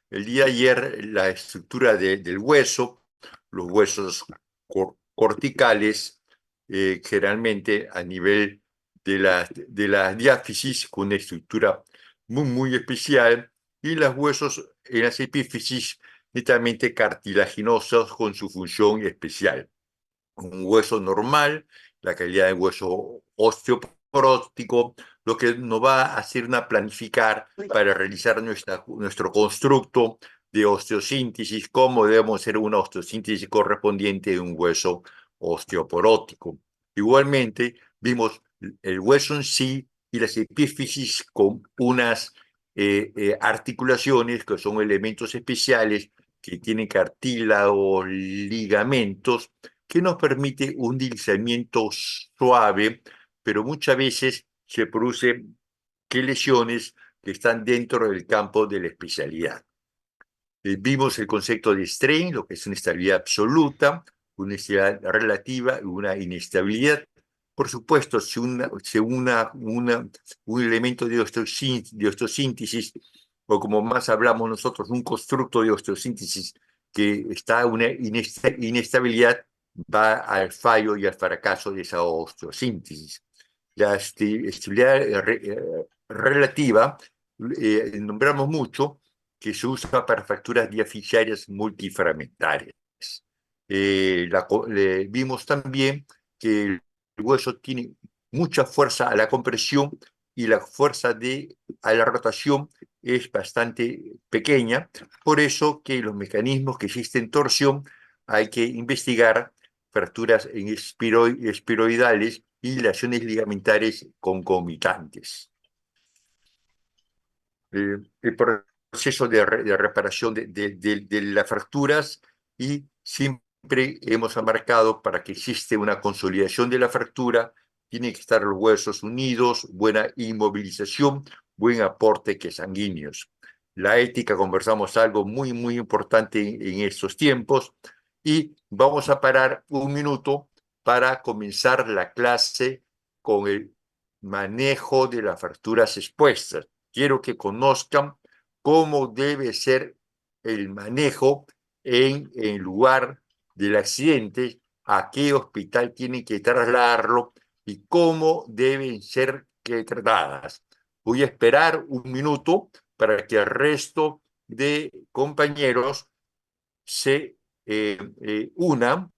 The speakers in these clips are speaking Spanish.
el día de ayer la estructura del hueso, los huesos corticales, generalmente a nivel de la diáfisis, con una estructura muy especial, y los huesos en las epífisis netamente cartilaginosos con su función especial. Un hueso normal, la calidad del hueso osteoporótico, lo que nos va a hacer una planificar para realizar nuestro constructo de osteosíntesis, cómo debemos hacer una osteosíntesis correspondiente de un hueso osteoporótico. Igualmente, vimos el hueso en sí y las epífisis con unas articulaciones que son elementos especiales que tienen cartílagos, ligamentos, que nos permite un deslizamiento suave, pero muchas veces se producen lesiones que están dentro del campo de la especialidad. Vimos el concepto de strain, lo que es una estabilidad absoluta, una estabilidad relativa y una inestabilidad. Por supuesto, si un elemento de osteosíntesis, o como más hablamos nosotros, un constructo de osteosíntesis que está en una inestabilidad, va al fallo y al fracaso de esa osteosíntesis. La estabilidad relativa, nombramos mucho, que se usa para fracturas diaficiarias multifragmentarias. Vimos también que el hueso tiene mucha fuerza a la compresión y la fuerza a la rotación es bastante pequeña, por eso que los mecanismos que existen torsión hay que investigar fracturas espiroidales y lesiones ligamentares concomitantes. El proceso de reparación de las fracturas, y siempre hemos marcado para que existe una consolidación de la fractura, tienen que estar los huesos unidos, buena inmovilización, buen aporte que sanguíneos. La ética, conversamos algo muy importante en estos tiempos, y vamos a parar un minuto para comenzar la clase con el manejo de las fracturas expuestas. Quiero que conozcan cómo debe ser el manejo en lugar del accidente, a qué hospital tienen que trasladarlo y cómo deben ser tratadas. Voy a esperar un minuto para que el resto de compañeros se unan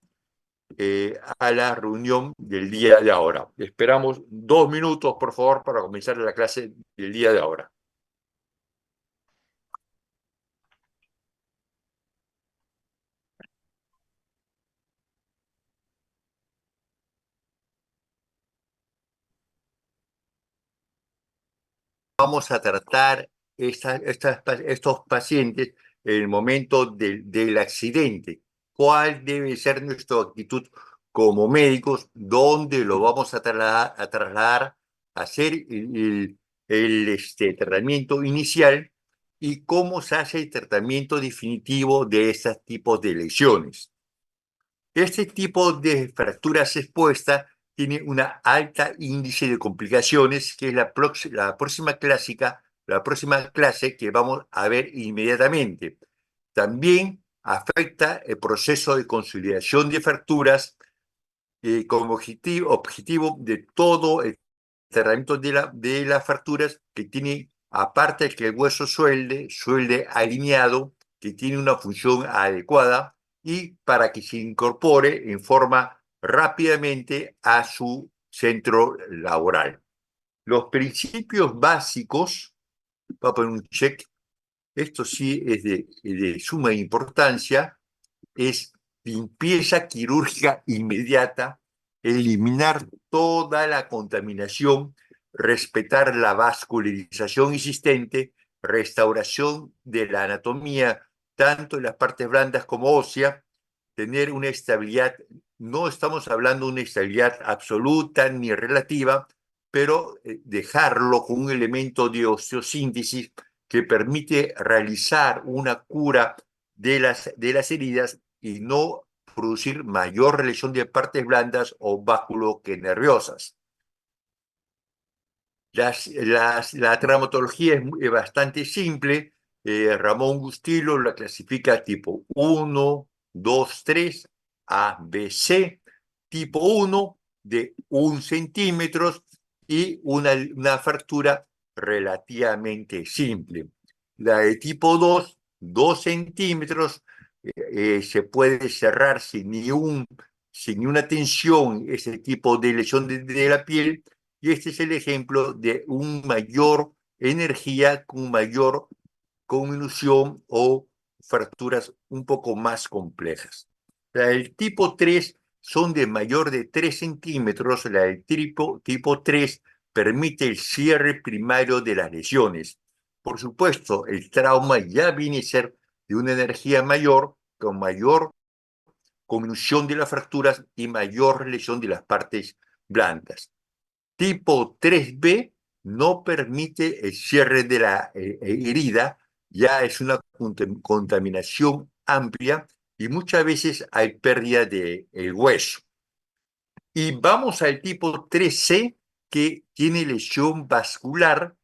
a la reunión del día de ahora. Esperamos 2 minutos, por favor, para comenzar la clase del día de ahora. Vamos a tratar estos pacientes en el momento del accidente. ¿Cuál debe ser nuestra actitud como médicos? ¿Dónde lo vamos a trasladar a hacer el tratamiento inicial? ¿Y cómo se hace el tratamiento definitivo de estos tipos de lesiones? Este tipo de fracturas expuestas tiene un alta índice de complicaciones, que es la próxima clase que vamos a ver inmediatamente. También afecta el proceso de consolidación de fracturas, como objetivo de todo el tratamiento de las fracturas, que tiene, aparte de que el hueso suelde alineado, que tiene una función adecuada, y para que se incorpore en forma rápidamente a su centro laboral. Los principios básicos, voy a poner un check, esto sí es de suma importancia, es limpieza quirúrgica inmediata, eliminar toda la contaminación, respetar la vascularización existente, restauración de la anatomía, tanto en las partes blandas como ósea, tener una estabilidad. No estamos hablando de una estabilidad absoluta ni relativa, pero dejarlo con un elemento de osteosíntesis que permite realizar una cura de las heridas y no producir mayor lesión de partes blandas o báculo que nerviosas. La traumatología es bastante simple. Ramón Bustillo la clasifica tipo 1, 2, 3, A, B, C, tipo 1 de 1 centímetro y una fractura relativamente simple. La de tipo 2, 2 centímetros, se puede cerrar sin ni una tensión, ese tipo de lesión de la piel, y este es el ejemplo de un mayor energía con mayor conminución o fracturas un poco más complejas. La del tipo 3 son de mayor de 3 centímetros. La del tipo 3 permite el cierre primario de las lesiones. Por supuesto, el trauma ya viene a ser de una energía mayor, con mayor conminución de las fracturas y mayor lesión de las partes blandas. Tipo 3B no permite el cierre de la herida, ya es una contaminación amplia y muchas veces hay pérdida del hueso. Y vamos al tipo 3C, que tiene lesión vascular,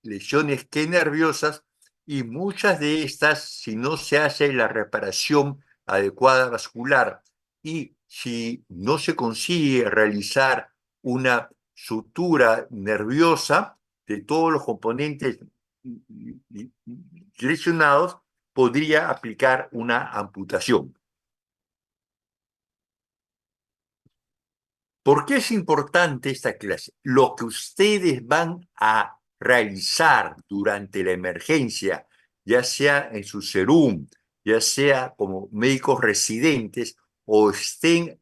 lesiones que nerviosas, y muchas de estas, si no se hace la reparación adecuada vascular y si no se consigue realizar una sutura nerviosa de todos los componentes lesionados, podría aplicar una amputación. ¿Por qué es importante esta clase? Lo que ustedes van a realizar durante la emergencia, ya sea en su serum, ya sea como médicos residentes, o estén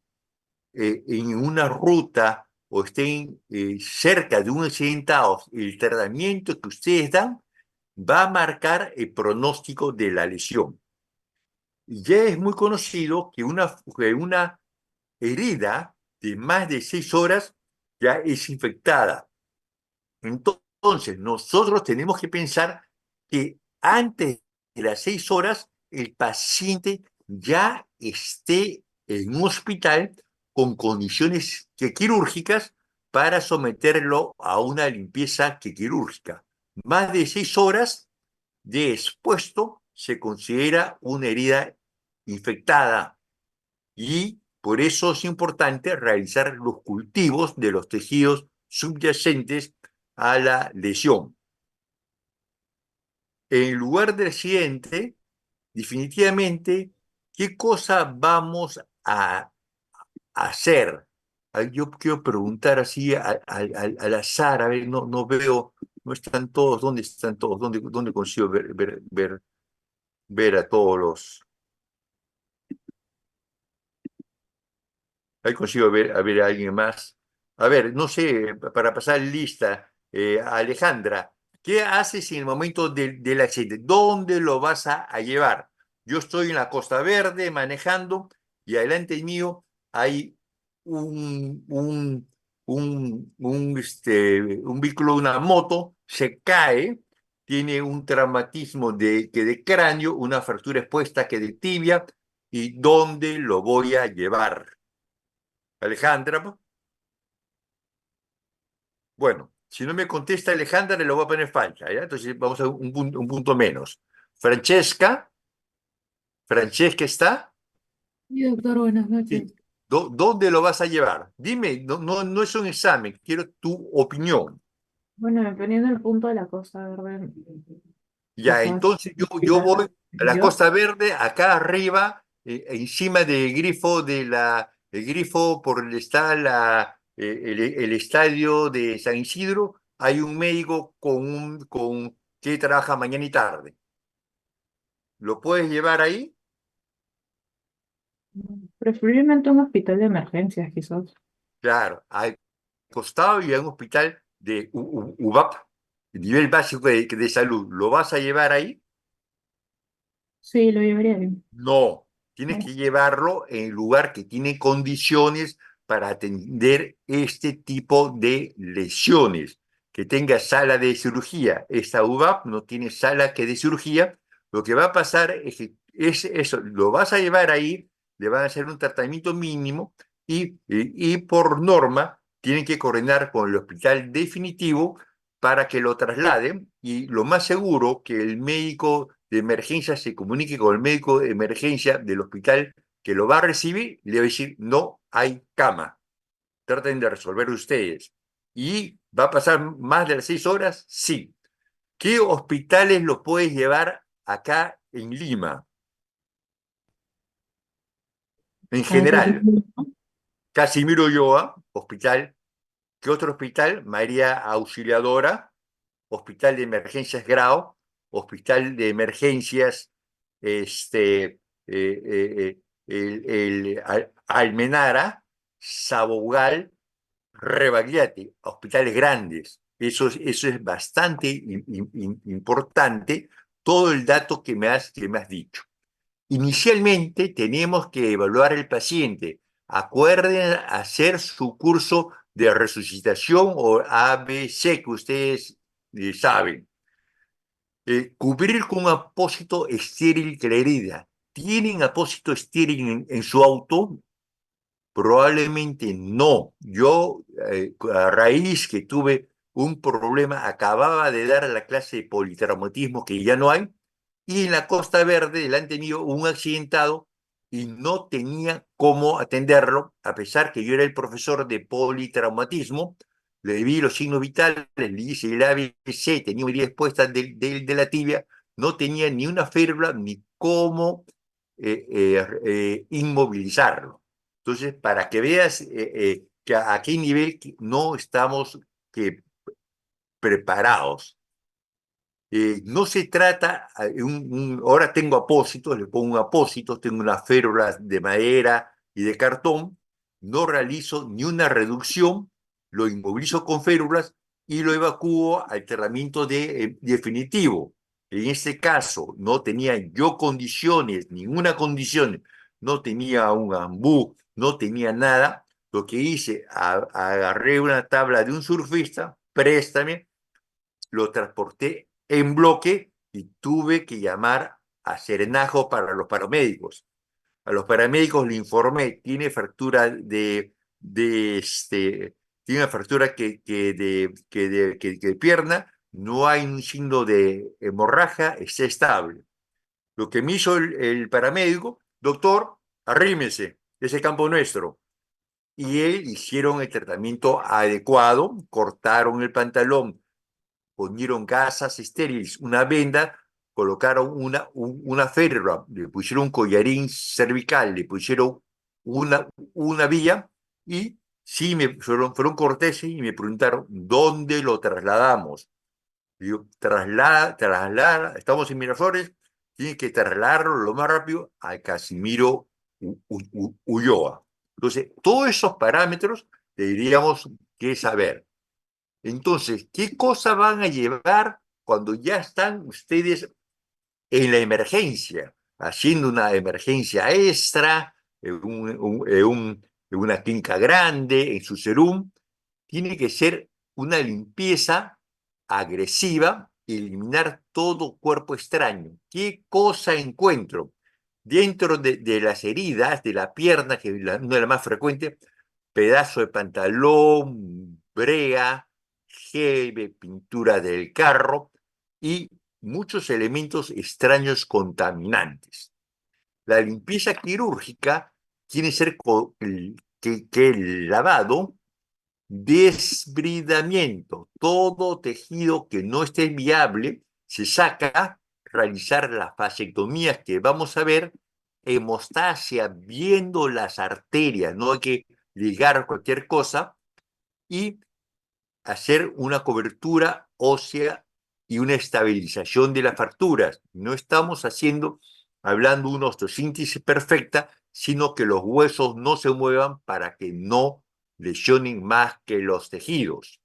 en una ruta, o estén cerca de un accidentado, el tratamiento que ustedes dan va a marcar el pronóstico de la lesión. Ya es muy conocido que una herida de más de 6 horas ya es infectada. Entonces, nosotros tenemos que pensar que antes de las 6 horas el paciente ya esté en un hospital con condiciones quirúrgicas para someterlo a una limpieza quirúrgica. Más de 6 horas de expuesto se considera una herida infectada, y por eso es importante realizar los cultivos de los tejidos subyacentes a la lesión. En lugar del accidente, definitivamente, ¿qué cosa vamos a hacer? Yo quiero preguntar así al azar, a ver, no veo, no están todos, ¿dónde están todos? ¿Dónde consigo ver a todos los? Ahí consigo a ver a alguien más. A ver, no sé, para pasar lista, Alejandra, ¿qué haces en el momento del accidente? ¿Dónde lo vas a llevar? Yo estoy en la Costa Verde manejando y adelante mío hay un, un, un vehículo, una moto, se cae, tiene un traumatismo de cráneo, una fractura expuesta que de tibia, ¿y dónde lo voy a llevar? Alejandra, bueno, si no me contesta Alejandra, le lo voy a poner falta, ¿ya? Entonces vamos a un punto menos. Francesca, ¿Francesca está? Sí, doctor, buenas Sí. noches. ¿Dónde lo vas a llevar? Dime, no es un examen, quiero tu opinión. Bueno, dependiendo del punto de la Costa Verde, Ya, quizás entonces un yo hospital voy más a la sencillo. Costa Verde, acá arriba, encima del grifo el grifo por el está el estadio de San Isidro, hay un médico que trabaja mañana y tarde. ¿Lo puedes llevar ahí? Preferiblemente un hospital de emergencias, quizás. Claro, al costado y hay un hospital de UBAP, nivel básico de salud. ¿Lo vas a llevar ahí? Sí, lo llevaría bien. No, tienes ¿No? que llevarlo en el lugar que tiene condiciones para atender este tipo de lesiones, que tenga sala de cirugía. Esta UBAP no tiene sala que de cirugía. Lo que va a pasar es que eso, lo vas a llevar ahí, le van a hacer un tratamiento mínimo y por norma tienen que coordinar con el hospital definitivo para que lo trasladen y lo más seguro que el médico de emergencia se comunique con el médico de emergencia del hospital que lo va a recibir y le va a decir, no hay cama, traten de resolver ustedes. ¿Y va a pasar más de las 6 horas? Sí. ¿Qué hospitales lo puedes llevar acá en Lima? En Al general, Casimiro, ¿no? Casimiro Ulloa, hospital. ¿Qué otro hospital? María Auxiliadora, Hospital de Emergencias Grau, Hospital de Emergencias Almenara, Sabogal, Rebagliati, hospitales grandes. Eso es bastante importante, todo el dato que me has dicho. Inicialmente tenemos que evaluar al paciente. Acuerden hacer su curso de resucitación o ABC que ustedes saben. Cubrir con un apósito estéril la herida. ¿Tienen apósito estéril en su auto? Probablemente no. Yo, a raíz que tuve un problema, acababa de dar la clase de politraumatismo que ya no hay, y en la Costa Verde, delante mío, un accidentado y no tenía cómo atenderlo, a pesar que yo era el profesor de politraumatismo. Le vi los signos vitales, le hice el ABC, tenía una herida expuesta de la tibia, no tenía ni una férula ni cómo inmovilizarlo. Entonces, para que veas que a qué nivel no estamos que preparados. No se trata, ahora tengo apósitos, le pongo un apósito, tengo unas férulas de madera y de cartón, no realizo ni una reducción, lo inmovilizo con férulas y lo evacúo al tratamiento definitivo. En este caso, no tenía yo condiciones, ninguna condición, no tenía un ambú, no tenía nada. Lo que hice, agarré una tabla de un surfista, préstame, lo transporté en bloque y tuve que llamar a Serenajo para los paramédicos. A los paramédicos le informé, tiene fractura tiene una fractura que de pierna, no hay un signo de hemorragia, está estable. Lo que me hizo el paramédico, doctor, arrímese, ese campo nuestro. Y él hicieron el tratamiento adecuado, cortaron el pantalón, ponieron gasas estériles, una venda, colocaron una férula, le pusieron un collarín cervical, le pusieron una vía y sí, fueron corteses y me preguntaron dónde lo trasladamos. Digo, estamos en Miraflores, tiene que trasladarlo lo más rápido al Casimiro Ulloa. Entonces, todos esos parámetros deberíamos que saber. Entonces, ¿qué cosa van a llevar cuando ya están ustedes en la emergencia, haciendo una emergencia extra, en una clínica grande, en su serum? Tiene que ser una limpieza agresiva, eliminar todo cuerpo extraño. ¿Qué cosa encuentro? Dentro de las heridas de la pierna, que es una de las más frecuentes, pedazo de pantalón, brea, jeve, pintura del carro y muchos elementos extraños contaminantes. La limpieza quirúrgica tiene que ser que el lavado, desbridamiento, todo tejido que no esté viable se saca, realizar las vasectomías que vamos a ver, hemostasia, viendo las arterias, no hay que ligar cualquier cosa, y hacer una cobertura ósea y una estabilización de las fracturas. No estamos hablando de una osteosíntesis perfecta, sino que los huesos no se muevan para que no lesionen más que los tejidos.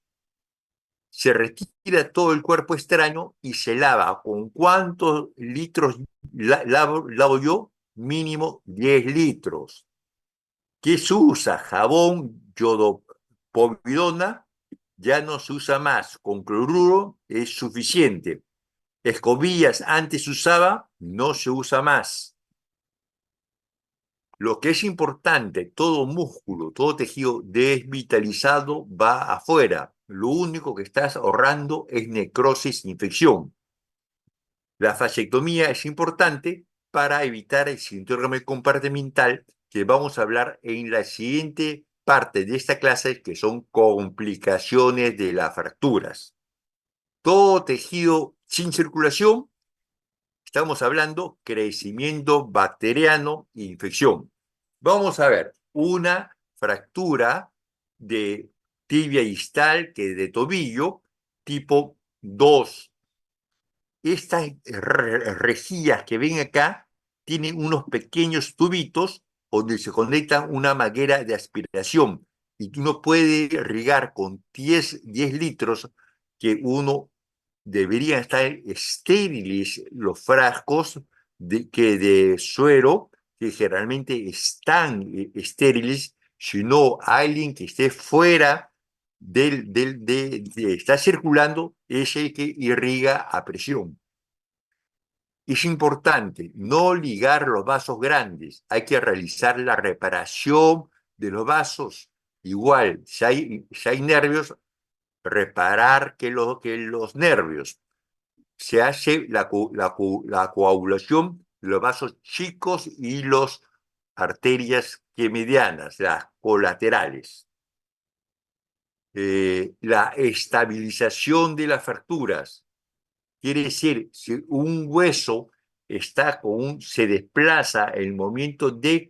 Se retira todo el cuerpo extraño y se lava. ¿Con cuántos litros lavo yo? Mínimo 10 litros. ¿Qué se usa? Jabón, yodopovidona, ya no se usa más. Con cloruro es suficiente. Escobillas antes se usaba, no se usa más. Lo que es importante, todo músculo, todo tejido desvitalizado va afuera. lo único que estás ahorrando es necrosis e infección. La fasectomía es importante para evitar el síndrome compartimental que vamos a hablar en la siguiente parte de esta clase, que son complicaciones de las fracturas. Todo tejido sin circulación, estamos hablando crecimiento bacteriano e infección. Vamos a ver una fractura de tibia distal, que de tobillo, tipo 2. Estas rejillas que ven acá tienen unos pequeños tubitos donde se conecta una manguera de aspiración y uno puede regar con 10 litros, que uno deberían estar estériles los frascos de suero, que generalmente están estériles, sino alguien que esté fuera está circulando, es el que irriga a presión. Es importante no ligar los vasos grandes, hay que realizar la reparación de los vasos. Igual, si hay nervios, reparar que los nervios. Se hace la coagulación de los vasos chicos y las arterias que medianas, las colaterales. La estabilización de las fracturas. Quiere decir, si un hueso se desplaza en el momento de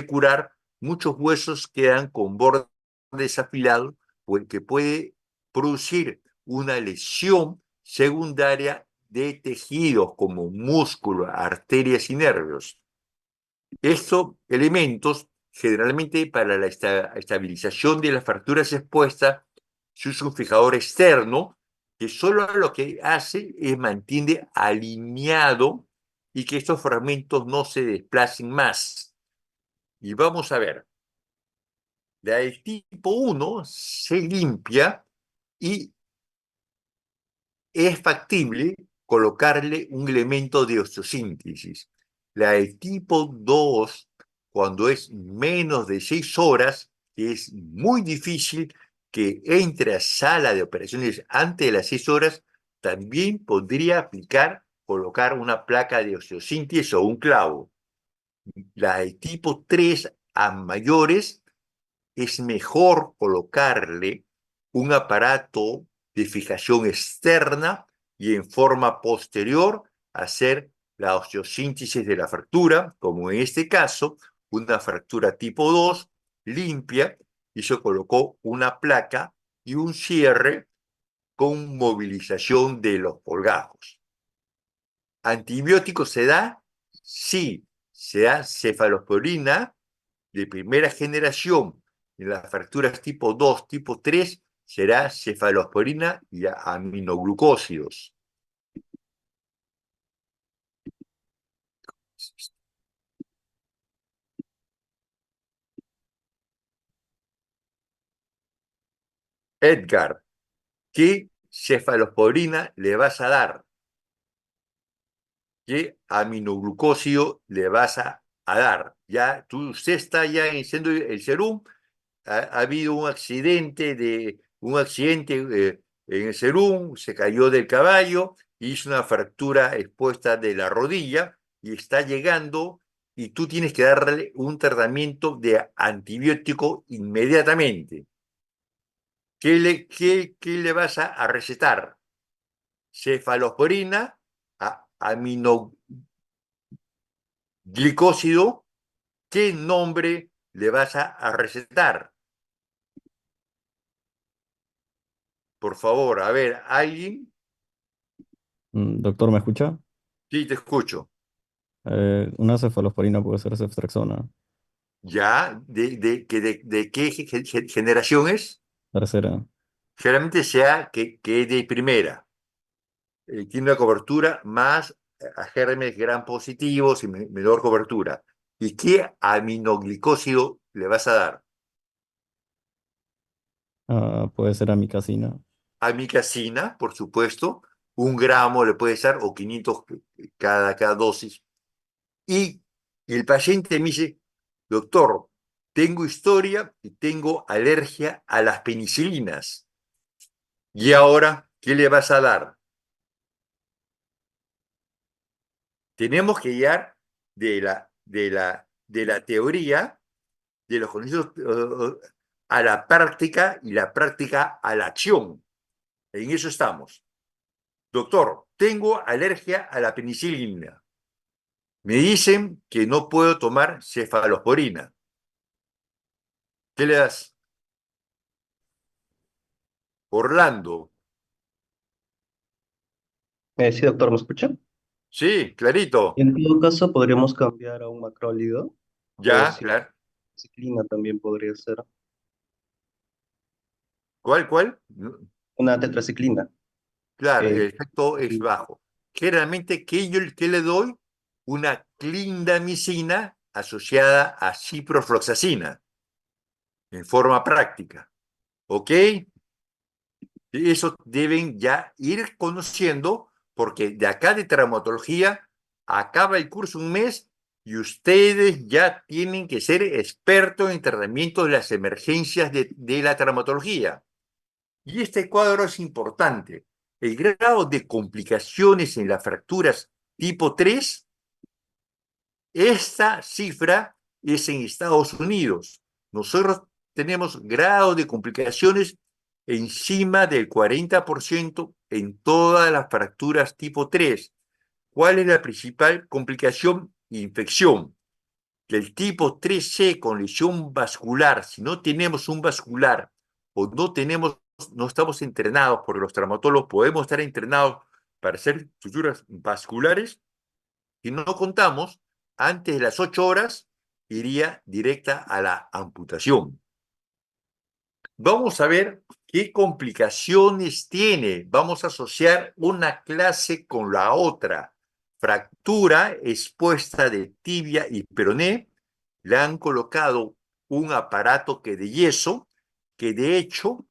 curar, muchos huesos quedan con bordes afilados, pues, que puede producir una lesión secundaria de tejidos como músculos, arterias y nervios. Estos elementos, generalmente para la estabilización de las fracturas expuestas, se usa un fijador externo que solo lo que hace es mantiene alineado y que estos fragmentos no se desplacen más. Y vamos a ver, la del tipo 1 se limpia y es factible colocarle un elemento de osteosíntesis. La de tipo 2, cuando es menos de 6 horas, es muy difícil que entre a sala de operaciones antes de las 6 horas, también podría colocar una placa de osteosíntesis o un clavo. La de tipo 3 a mayores, es mejor colocarle un aparato de fijación externa y en forma posterior hacer la osteosíntesis de la fractura, como en este caso, una fractura tipo 2 limpia, y se colocó una placa y un cierre con movilización de los colgajos. ¿Antibiótico se da? Sí, se da cefalosporina de primera generación. En las fracturas tipo 2, tipo 3, será cefalosporina y aminoglucósidos. Edgar, ¿qué cefalosporina le vas a dar? ¿Qué aminoglucósido le vas a dar? Ya, usted está ya iniciando el serum. Ha habido un accidente en el serum, se cayó del caballo, hizo una fractura expuesta de la rodilla y está llegando, y tú tienes que darle un tratamiento de antibiótico inmediatamente. ¿Qué le vas a recetar? Cefalosporina, aminoglicósido. ¿Qué nombre le vas a recetar? Por favor, a ver, ¿alguien? Doctor, ¿me escucha? Sí, te escucho. Una cefalosporina puede ser ceftriaxona. ¿Ya? ¿De qué generación es? Tercera. Generalmente sea que es de primera. Tiene una cobertura más a gérmenes gran positivos y menor cobertura. ¿Y qué aminoglicósido le vas a dar? Puede ser amicacina. Amicacina, por supuesto. 1 gramo le puedes dar, o 500 cada dosis. Y el paciente me dice: doctor, tengo historia y tengo alergia a las penicilinas. Y ahora, ¿qué le vas a dar? Tenemos que llegar de la teoría, de los conocimientos a la práctica y la práctica a la acción. En eso estamos. Doctor, tengo alergia a la penicilina. Me dicen que no puedo tomar cefalosporina. ¿Qué le das? Orlando. Sí, doctor, ¿me escucha? Sí, clarito. En todo caso, podríamos cambiar a un macrólido o Ya, si claro. ciclina también podría ser. ¿Cuál? Una tetraciclina. Claro, el Eh, efecto es bajo. Generalmente, ¿qué le doy? Una clindamicina asociada a ciprofloxacina en forma práctica. ¿Ok? Eso deben ya ir conociendo porque de acá de traumatología acaba el curso un mes y ustedes ya tienen que ser expertos en tratamiento de las emergencias de la traumatología. Y este cuadro es importante. El grado de complicaciones en las fracturas tipo 3, esta cifra es en Estados Unidos. Nosotros tenemos grado de complicaciones encima del 40% en todas las fracturas tipo 3. ¿Cuál es la principal complicación? Infección. El tipo 3C con lesión vascular, si no tenemos un vascular o no estamos entrenados, porque los traumatólogos podemos estar entrenados para hacer suturas vasculares, si no contamos, antes de las 8 horas iría directa a la amputación. Vamos a ver qué complicaciones tiene. Vamos a asociar una clase con la otra. Fractura expuesta de tibia y peroné. Le han colocado un aparato que de yeso, que de hecho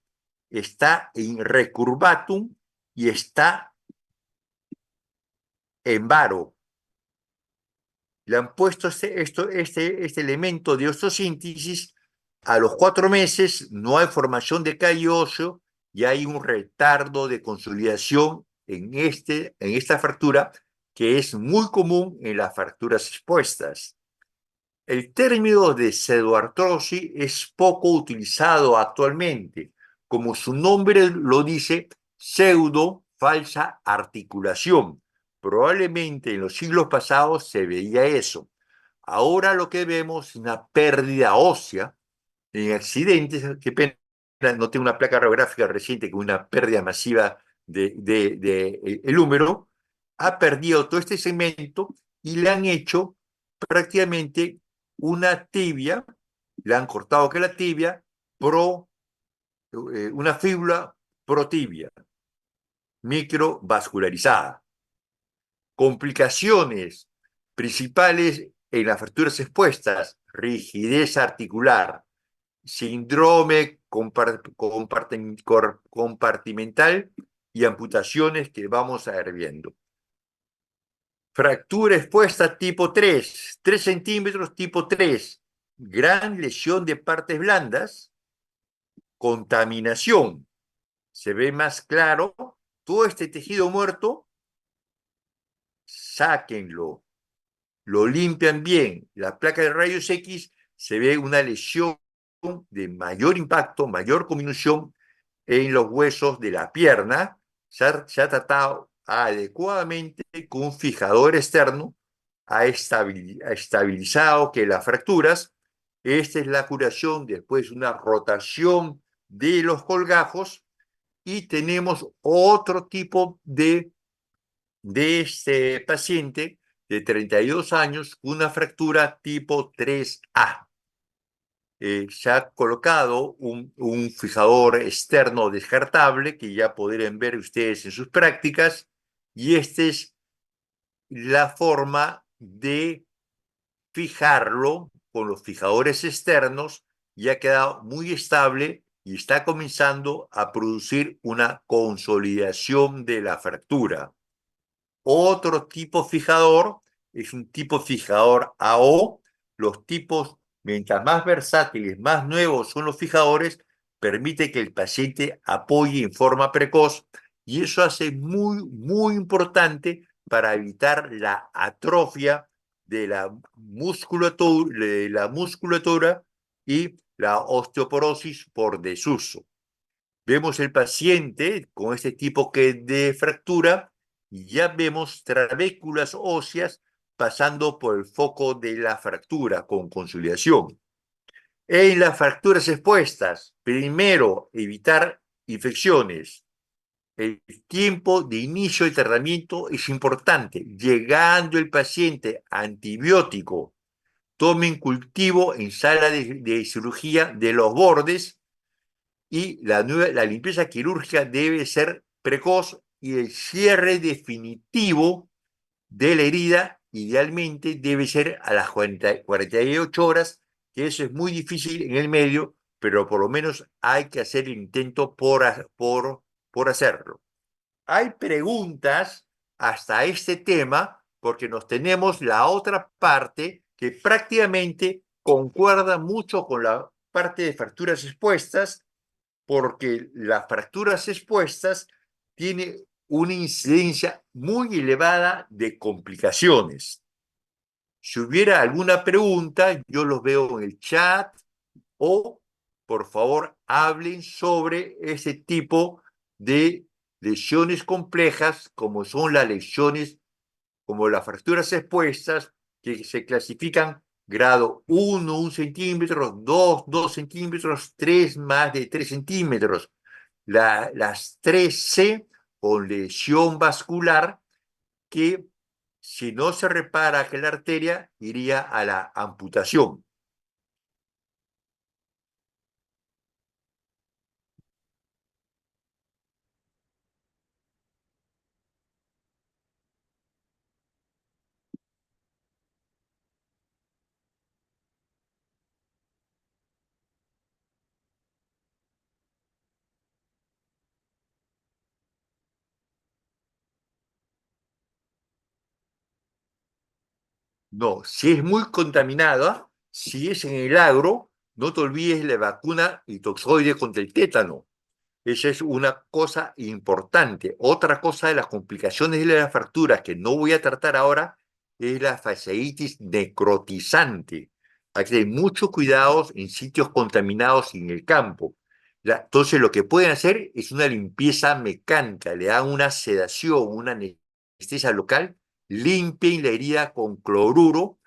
está en recurvatum y está en varo. Le han puesto este elemento de osteosíntesis. A los 4 meses no hay formación de callo óseo y hay un retardo de consolidación en esta fractura que es muy común en las fracturas expuestas. El término de pseudoartrosis es poco utilizado actualmente. Como su nombre lo dice, pseudo, falsa articulación. Probablemente en los siglos pasados se veía eso. Ahora lo que vemos es una pérdida ósea en accidentes. Qué pena, no tengo una placa radiográfica reciente con una pérdida masiva el húmero. Ha perdido todo este segmento y le han hecho prácticamente una tibia, le han cortado que la tibia, una fíbula protibia, microvascularizada. Complicaciones principales en las fracturas expuestas: rigidez articular, síndrome compartimental y amputaciones que vamos a ir viendo. Fractura expuesta tipo 3, 3 centímetros tipo 3, gran lesión de partes blandas, contaminación. Se ve más claro todo este tejido muerto, sáquenlo, lo limpian bien. La placa de rayos X se ve una lesión de mayor impacto, mayor conminución en los huesos de la pierna. Se ha tratado adecuadamente con un fijador externo, ha estabilizado que las fracturas. Esta es la curación después de una rotación de los colgajos y tenemos otro tipo de este paciente de 32 años, una fractura tipo 3A. Se ha colocado un fijador externo descartable que ya podrán ver ustedes en sus prácticas, y esta es la forma de fijarlo con los fijadores externos y ha quedado muy estable y está comenzando a producir una consolidación de la fractura. Otro tipo fijador es un tipo fijador AO. Los tipos, mientras más versátiles, más nuevos son los fijadores, permite que el paciente apoye en forma precoz y eso hace muy importante para evitar la atrofia de la musculatura y la osteoporosis por desuso. Vemos el paciente con este tipo de fractura y ya vemos trabéculas óseas pasando por el foco de la fractura con consolidación. En las fracturas expuestas, primero, evitar infecciones. El tiempo de inicio del tratamiento es importante. Llegando el paciente antibiótico, tomen cultivo en sala de cirugía de los bordes y la limpieza quirúrgica debe ser precoz y el cierre definitivo de la herida idealmente debe ser a las 48 horas, que eso es muy difícil en el medio, pero por lo menos hay que hacer el intento por hacerlo. Hay preguntas hasta este tema porque nos tenemos la otra parte que prácticamente concuerda mucho con la parte de fracturas expuestas porque las fracturas expuestas tienen una incidencia muy elevada de complicaciones. Si hubiera alguna pregunta, yo los veo en el chat o, por favor, hablen sobre ese tipo de lesiones complejas, como son las lesiones, como las fracturas expuestas, que se clasifican grado 1, 1 centímetro, 2, 2 centímetros, 3, más de 3 centímetros. Las 3C con lesión vascular que si no se repara aquella arteria iría a la amputación. No, si es muy contaminada, si es en el agro, no te olvides la vacuna y toxoide contra el tétano. Esa es una cosa importante. Otra cosa de las complicaciones de las fracturas que no voy a tratar ahora es la fasciitis necrotizante. Hay que tener mucho cuidado en sitios contaminados y en el campo. Entonces, lo que pueden hacer es una limpieza mecánica. Le dan una sedación, una anestesia local, limpien la herida con cloruro.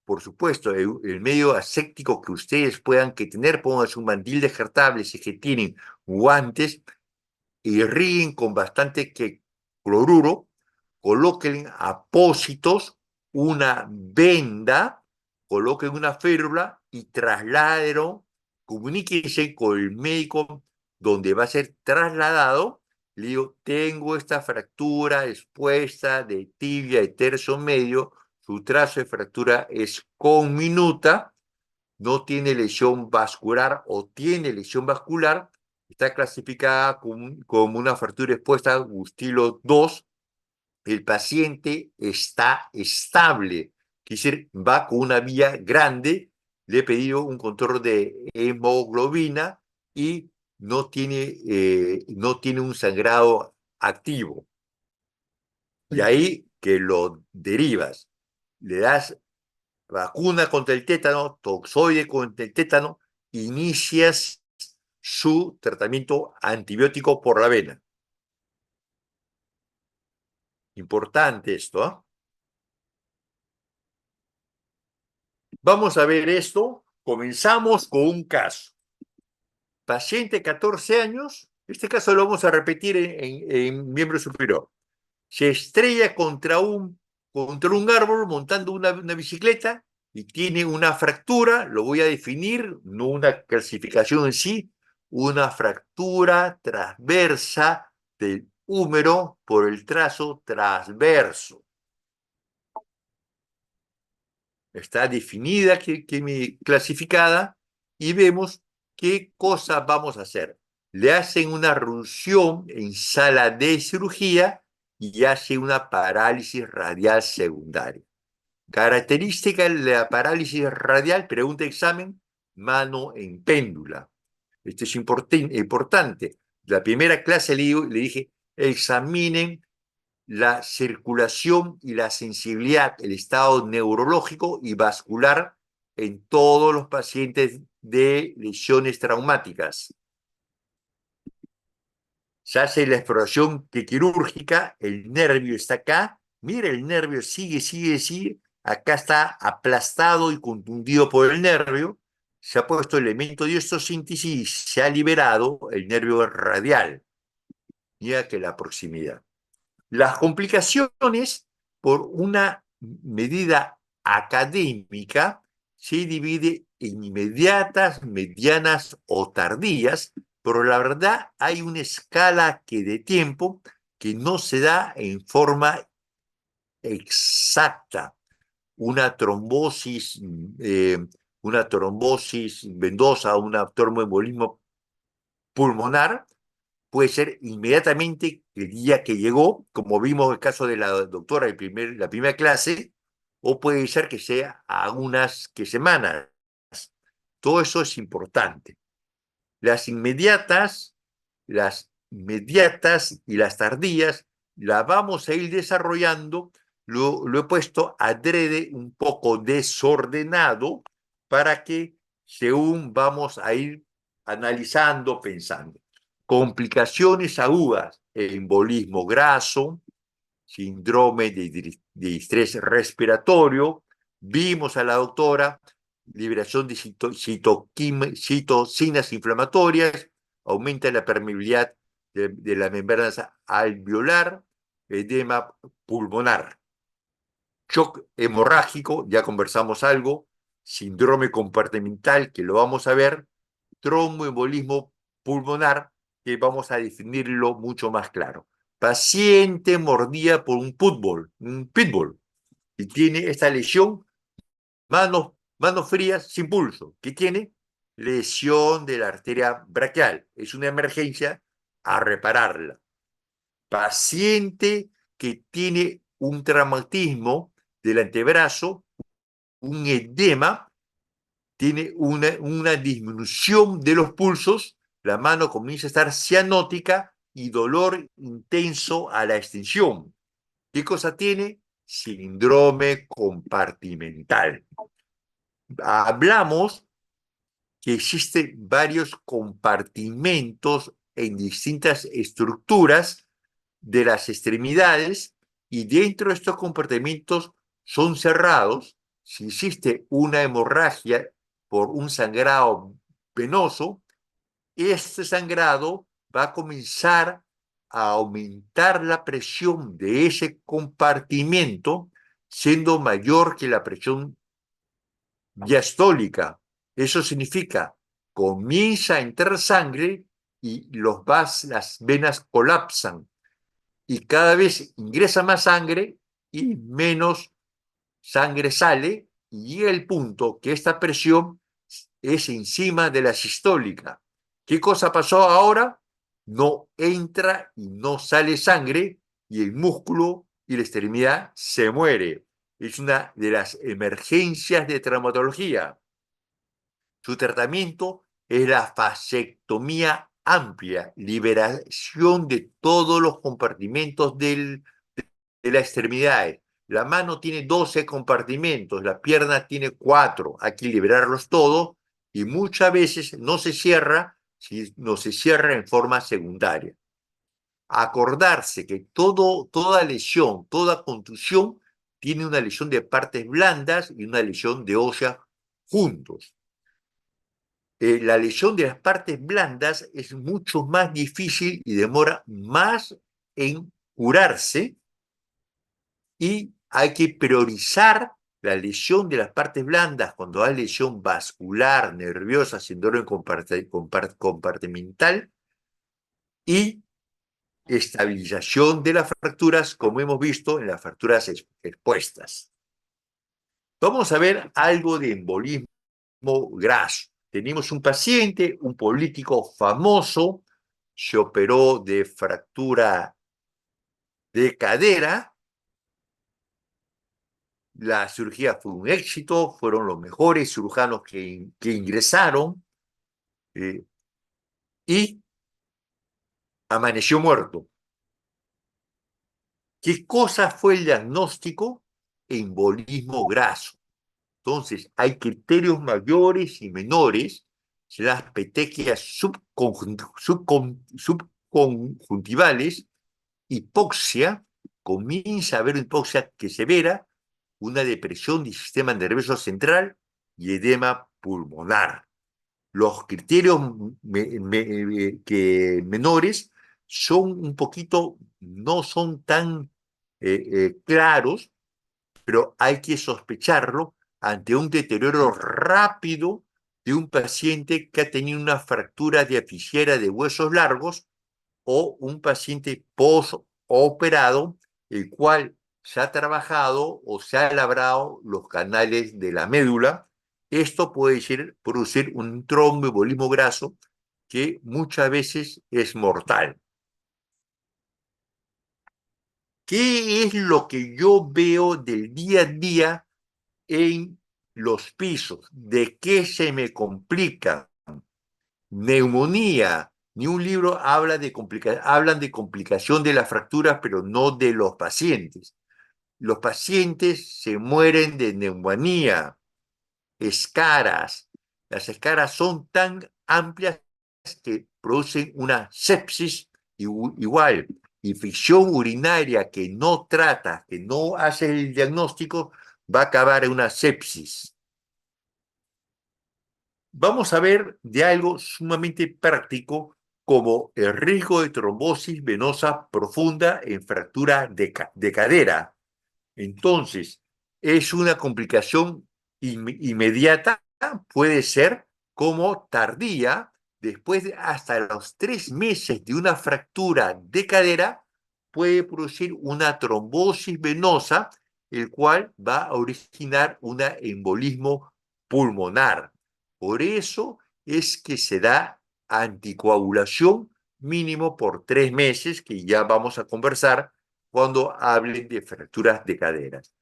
Por supuesto, el medio aséptico que ustedes puedan tener, pónganse un mandil descartable si es que tienen guantes, irriguen con bastante cloruro, coloquen apósitos, una venda, coloquen una férula y trasladen, comuníquense con el médico donde va a ser trasladado. Le digo, tengo esta fractura expuesta de tibia y tercio medio, su trazo de fractura es conminuta, no tiene lesión vascular o tiene lesión vascular, está clasificada como una fractura expuesta Gustilo 2, el paciente está estable, quiere decir, va con una vía grande, le he pedido un control de hemoglobina y no tiene un sangrado activo. Y ahí que lo derivas, le das vacuna contra el tétano, toxoide contra el tétano, inicias su tratamiento antibiótico por la vena. Importante esto, ¿eh? Vamos a ver esto. Comenzamos con un caso. Paciente 14 años, este caso lo vamos a repetir en miembro superior. Se estrella contra un árbol montando una bicicleta y tiene una fractura, lo voy a definir, no una clasificación en sí, una fractura transversa del húmero por el trazo transverso. Está definida, clasificada, y vemos qué cosa vamos a hacer. Le hacen una runción en sala de cirugía y hace una parálisis radial secundaria. Característica de la parálisis radial, pregunta examen, mano en péndula. Esto es importante. La primera clase le dije, examinen la circulación y la sensibilidad, el estado neurológico y vascular en todos los pacientes de lesiones traumáticas. Se hace la exploración quirúrgica, el nervio está acá, mira, el nervio sigue, acá está aplastado y contundido por el nervio, se ha puesto elemento de osteosíntesis y se ha liberado el nervio radial, ya que la proximidad. Las complicaciones, por una medida académica, se divide en inmediatas, medianas o tardías, pero la verdad hay una escala de tiempo que no se da en forma exacta. Una trombosis, una trombosis vendosa, un tromboembolismo pulmonar, puede ser inmediatamente el día que llegó, como vimos el caso de la doctora de la primera clase, o puede ser que sea a unas semanas. Todo eso es importante. Las inmediatas y las tardías, las vamos a ir desarrollando. Lo he puesto adrede un poco desordenado para que según vamos a ir analizando, pensando. Complicaciones agudas, embolismo graso, síndrome de estrés respiratorio. Vimos a la doctora, liberación de citocinas inflamatorias, aumenta la permeabilidad de la membrana alveolar, edema pulmonar. Shock hemorrágico, ya conversamos algo, síndrome compartimental, que lo vamos a ver, tromboembolismo pulmonar, que vamos a definirlo mucho más claro. Paciente mordida por un pitbull, y tiene esta lesión, manos frías sin pulso. ¿Qué tiene? Lesión de la arteria braquial. Es una emergencia a repararla. Paciente que tiene un traumatismo del antebrazo, un edema, tiene una disminución de los pulsos, la mano comienza a estar cianótica y dolor intenso a la extensión. ¿Qué cosa tiene? Síndrome compartimental. Hablamos que existen varios compartimentos en distintas estructuras de las extremidades y dentro de estos compartimentos son cerrados. Si existe una hemorragia por un sangrado venoso, este sangrado va a comenzar a aumentar la presión de ese compartimento, siendo mayor que la presión diastólica. Eso significa, comienza a entrar sangre y las venas colapsan. Y cada vez ingresa más sangre y menos sangre sale, y llega el punto que esta presión es encima de la sistólica. ¿Qué cosa pasó ahora? No entra y no sale sangre y el músculo y la extremidad se muere. Es una de las emergencias de traumatología. Su tratamiento es la fasectomía amplia, liberación de todos los compartimentos de las extremidades. La mano tiene 12 compartimentos, la pierna tiene 4. Hay que liberarlos todos y muchas veces no se cierra, no se cierra en forma secundaria. Acordarse que toda lesión, toda contusión tiene una lesión de partes blandas y una lesión de ósea juntos. La lesión de las partes blandas es mucho más difícil y demora más en curarse, y hay que priorizar la lesión de las partes blandas cuando hay lesión vascular, nerviosa, síndrome compartimental, y estabilización de las fracturas, como hemos visto en las fracturas expuestas. Vamos a ver algo de embolismo graso. Tenemos un paciente, un político famoso, se operó de fractura de cadera. La cirugía fue un éxito, fueron los mejores cirujanos que ingresaron. y amaneció muerto. ¿Qué cosa fue el diagnóstico? Embolismo graso. Entonces, hay criterios mayores y menores. Las petequias subconjuntivales, hipoxia, comienza a haber hipoxia que severa, una depresión del sistema nervioso central y edema pulmonar. Los criterios menores son un poquito, no son tan claros, pero hay que sospecharlo ante un deterioro rápido de un paciente que ha tenido una fractura diapiciaria de huesos largos o un paciente postoperado, el cual se ha trabajado o se ha labrado los canales de la médula. Esto puede producir un tromboembolismo graso que muchas veces es mortal. ¿Qué es lo que yo veo del día a día en los pisos? ¿De qué se me complica? Neumonía. Ni un libro hablan de complicación de las fracturas, pero no de los pacientes. Los pacientes se mueren de neumonía, escaras. Las escaras son tan amplias que producen una sepsis igual. Infección urinaria que no trata, que no hace el diagnóstico, va a acabar en una sepsis. Vamos a ver de algo sumamente práctico como el riesgo de trombosis venosa profunda en fractura de cadera. Entonces, es una complicación inmediata, puede ser como tardía, después de hasta los 3 meses de una fractura de cadera, puede producir una trombosis venosa, el cual va a originar un embolismo pulmonar. Por eso es que se da anticoagulación mínimo por 3 meses, que ya vamos a conversar cuando hablen de fracturas de caderas.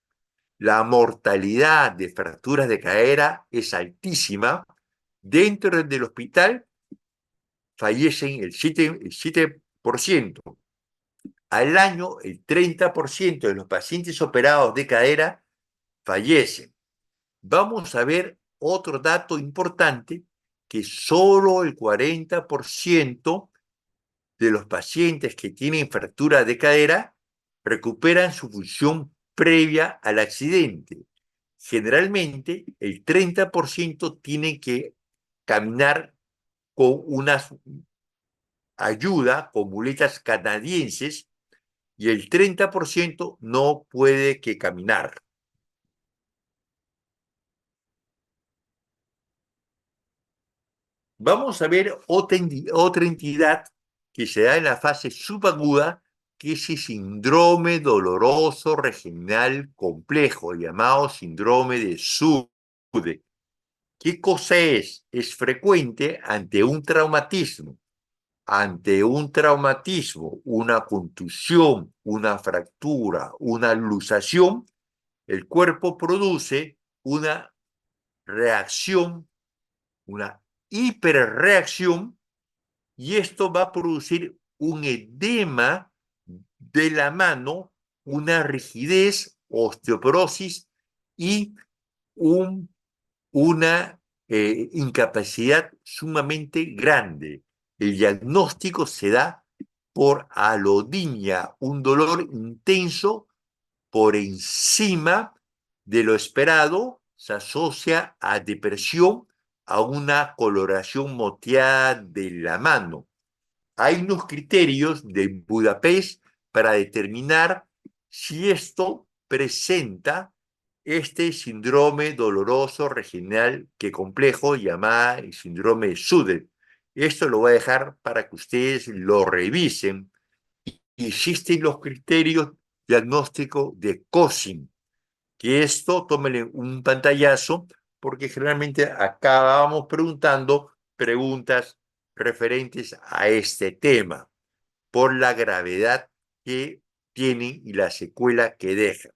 La mortalidad de fracturas de cadera es altísima. Dentro del hospital fallecen el 7%. Al año, el 30% de los pacientes operados de cadera fallecen. Vamos a ver otro dato importante, que solo el 40% de los pacientes que tienen fractura de cadera recuperan su función previa al accidente. Generalmente, el 30% tiene que caminar con una ayuda, con muletas canadienses, y el 30% no puede que caminar. Vamos a ver otra entidad que se da en la fase subaguda, que es el síndrome doloroso regional complejo, llamado síndrome de SUDE. ¿Qué cosa es? Es frecuente ante un traumatismo. Ante un traumatismo, una contusión, una fractura, una luxación, el cuerpo produce una reacción, una hiperreacción, y esto va a producir un edema de la mano, una rigidez, osteoporosis y una incapacidad sumamente grande. El diagnóstico se da por alodinia, un dolor intenso por encima de lo esperado, se asocia a depresión, a una coloración moteada de la mano. Hay unos criterios de Budapest para determinar si esto presenta este síndrome doloroso regional que complejo llamado el síndrome de SUDEP. Esto lo voy a dejar para que ustedes lo revisen. Existen los criterios diagnósticos de COSIM, que esto tómenle un pantallazo, porque generalmente acabamos preguntando preguntas referentes a este tema, por la gravedad que tienen y la secuela que dejan.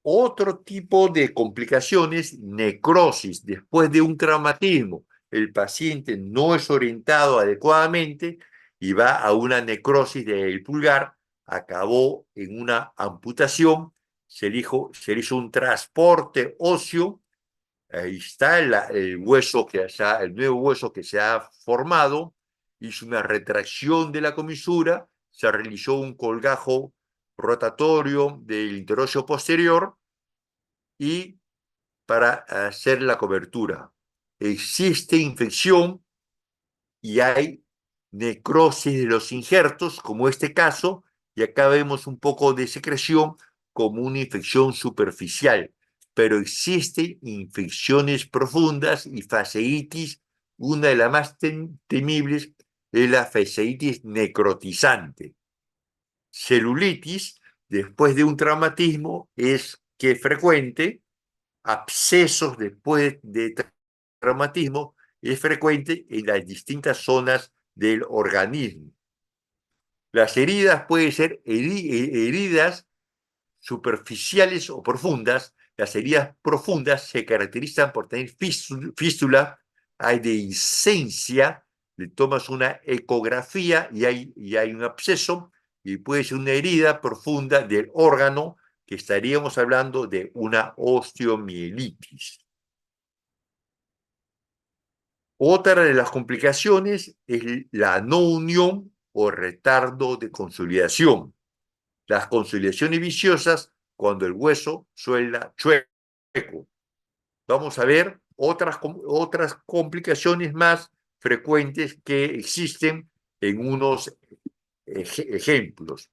Otro tipo de complicaciones, necrosis después de un traumatismo, el paciente no es orientado adecuadamente y va a una necrosis del pulgar, acabó en una amputación, se le hizo un transporte óseo. Ahí está el hueso el nuevo hueso que se ha formado, hizo una retracción de la comisura, se realizó un colgajo rotatorio del interóseo posterior y para hacer la cobertura. Existe infección y hay necrosis de los injertos, como este caso, y acá vemos un poco de secreción como una infección superficial, pero existen infecciones profundas y fasciitis. Una de las más temibles es la fasciitis necrotizante. Celulitis, después de un traumatismo, es que es frecuente. Abscesos después de traumatismo es frecuente en las distintas zonas del organismo. Las heridas pueden ser heridas superficiales o profundas. Las heridas profundas se caracterizan por tener fístula, hay dehiscencia, le tomas una ecografía y hay un absceso, y puede ser una herida profunda del órgano, que estaríamos hablando de una osteomielitis. Otra de las complicaciones es la no unión o retardo de consolidación. Las consolidaciones viciosas cuando el hueso suena chueco. Vamos a ver otras complicaciones más frecuentes que existen en unos ejemplos.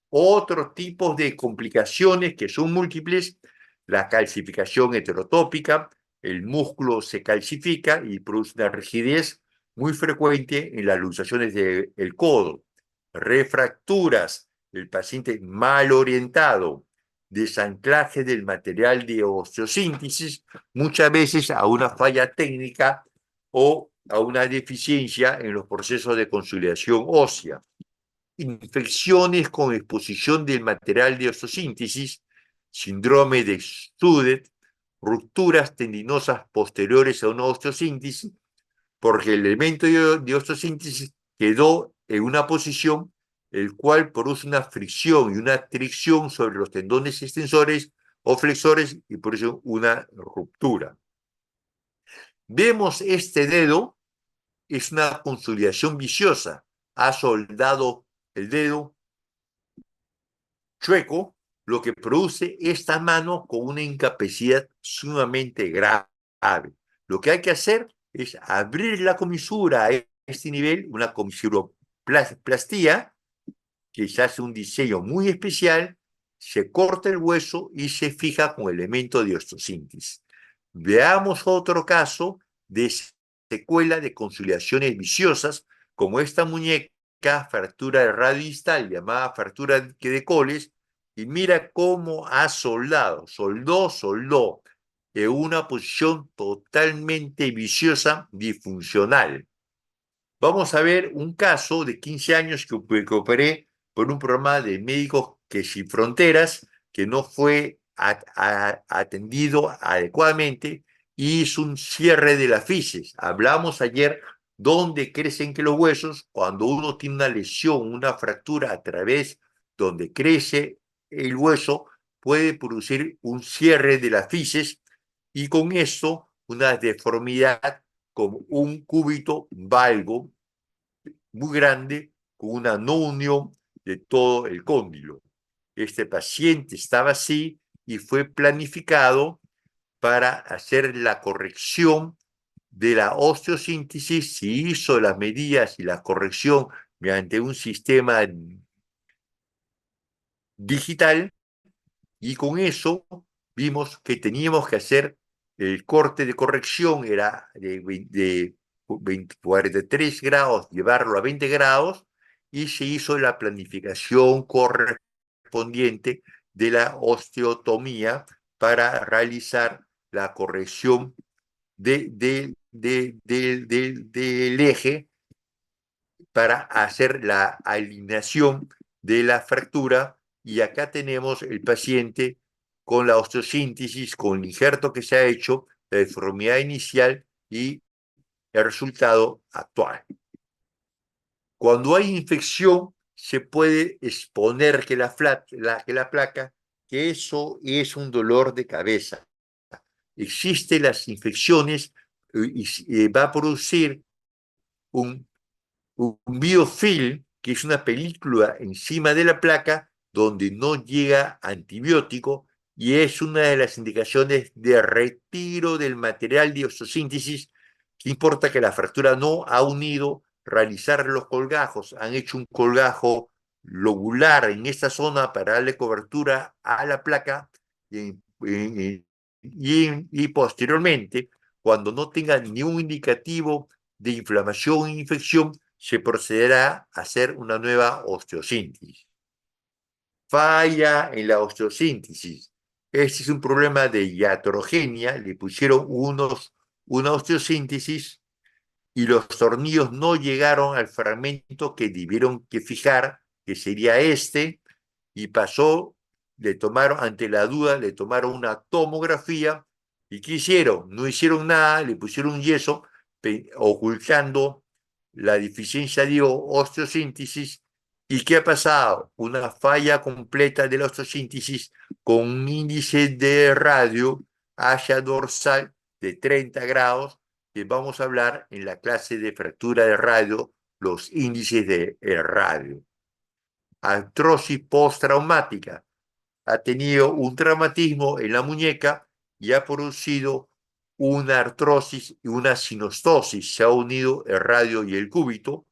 Otros tipos de complicaciones que son múltiples: la calcificación heterotópica, el músculo se calcifica y produce una rigidez muy frecuente en las luxaciones del codo. Refracturas, el paciente mal orientado, desanclaje del material de osteosíntesis, muchas veces a una falla técnica o a una deficiencia en los procesos de consolidación ósea. Infecciones con exposición del material de osteosíntesis, síndrome de Studet, rupturas tendinosas posteriores a una osteosíntesis, porque el elemento de osteosíntesis quedó en una posición el cual produce una fricción y una tricción sobre los tendones extensores o flexores y por eso una ruptura. Vemos este dedo, es una consolidación viciosa, ha soldado el dedo chueco, lo que produce esta mano con una incapacidad sumamente grave. Lo que hay que hacer es abrir la comisura a este nivel, una comisuroplastía, que se hace un diseño muy especial, se corta el hueso y se fija con elemento de osteosíntesis. Veamos otro caso de secuela de consolidaciones viciosas, como esta muñeca, fractura de radio distal llamada fractura de Coles, y mira cómo ha soldó en una posición totalmente viciosa, disfuncional. Vamos a ver un caso de 15 años que operé por un programa de Médicos que Sin Fronteras, que no fue atendido adecuadamente y hizo un cierre de la fisis. Hablamos ayer dónde crecen que los huesos, cuando uno tiene una lesión, una fractura a través donde crece el hueso, puede producir un cierre de la fisis y con esto una deformidad como un cúbito valgo muy grande con una no unión de todo el cóndilo. Este paciente estaba así y fue planificado para hacer la corrección de la osteosíntesis. Se hizo las medidas y la corrección mediante un sistema digital y con eso vimos que teníamos que hacer el corte de corrección, era de 43 grados, llevarlo a 20 grados, y se hizo la planificación correspondiente de la osteotomía para realizar la corrección del eje para hacer la alineación de la fractura. Y acá tenemos el paciente con la osteosíntesis, con el injerto que se ha hecho, la deformidad inicial y el resultado actual. Cuando hay infección, se puede exponer que la placa, que eso es un dolor de cabeza. Existen las infecciones y va a producir un biofilm, que es una película encima de la placa donde no llega antibiótico y es una de las indicaciones de retiro del material de osteosíntesis, que importa que la fractura no ha unido, realizar los colgajos, han hecho un colgajo lobular en esta zona para darle cobertura a la placa y posteriormente, cuando no tenga ningún indicativo de inflamación o infección, se procederá a hacer una nueva osteosíntesis. Falla en la osteosíntesis. Este es un problema de iatrogenia. Le pusieron una osteosíntesis y los tornillos no llegaron al fragmento que debieron que fijar, que sería este, y pasó, ante la duda, le tomaron una tomografía. ¿Y qué hicieron? No hicieron nada, le pusieron un yeso ocultando la deficiencia de osteosíntesis. ¿Y qué ha pasado? Una falla completa de la osteosíntesis con un índice de radio hacia dorsal de 30 grados, que vamos a hablar en la clase de fractura de radio, los índices de radio. Artrosis postraumática. Ha tenido un traumatismo en la muñeca y ha producido una artrosis y una sinostosis. Se ha unido el radio y el cúbito.